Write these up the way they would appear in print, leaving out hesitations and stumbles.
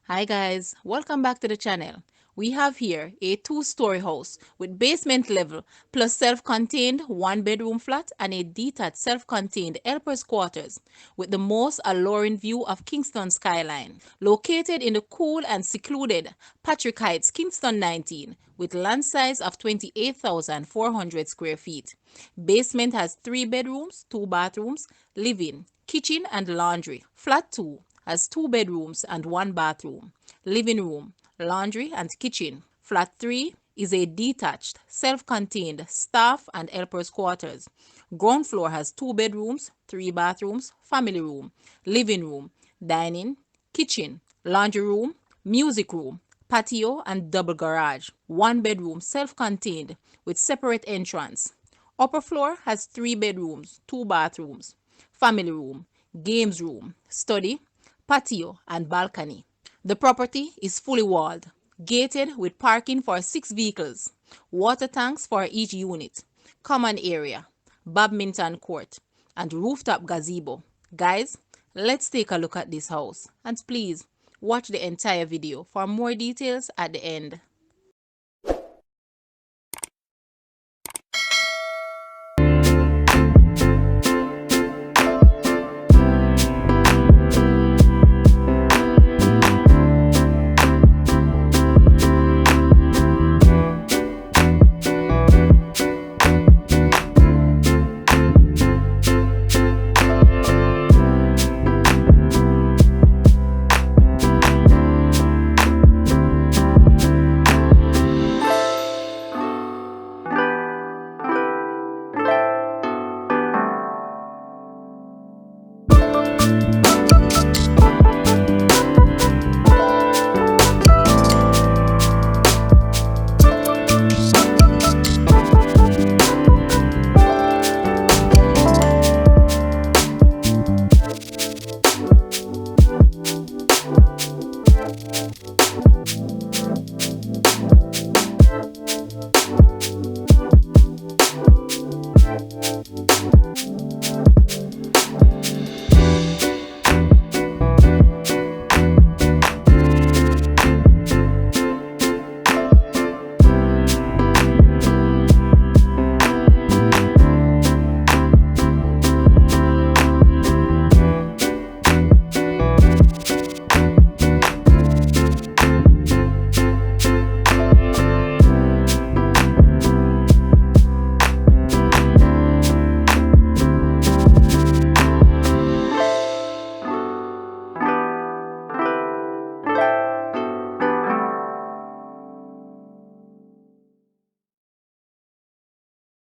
Hi guys, welcome back to the channel. We have here a two-story house with basement level plus self-contained one-bedroom flat and a detached self-contained helper's quarters with the most alluring view of Kingston skyline. Located in the cool and secluded Patrick Heights, Kingston 19 with land size of 28,400 square feet. Basement has 3 bedrooms, 2 bathrooms, living, kitchen and laundry. Flat 2 has 2 bedrooms and 1 bathroom, living room, laundry and kitchen. Flat 3 is a detached, self-contained staff and helpers quarters. Ground floor has 2 bedrooms, 3 bathrooms, family room, living room, dining, kitchen, laundry room, music room, patio and double garage. 1 bedroom self-contained with separate entrance. Upper floor has 3 bedrooms, 2 bathrooms, family room, games room, study, patio, and balcony. The property is fully walled, gated with parking for 6 vehicles, water tanks for each unit, common area, badminton court, and rooftop gazebo. Guys, let's take a look at this house, and please watch the entire video for more details at the end.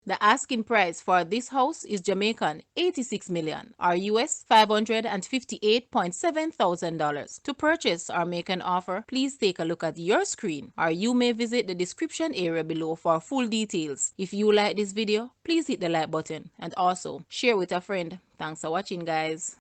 The asking price for this house is Jamaican 86 million or US $558,700. To purchase or make an offer, please take a look at your screen or you may visit the description area below for full details. If you like this video, please hit the like button and also share with a friend. Thanks for watching, guys.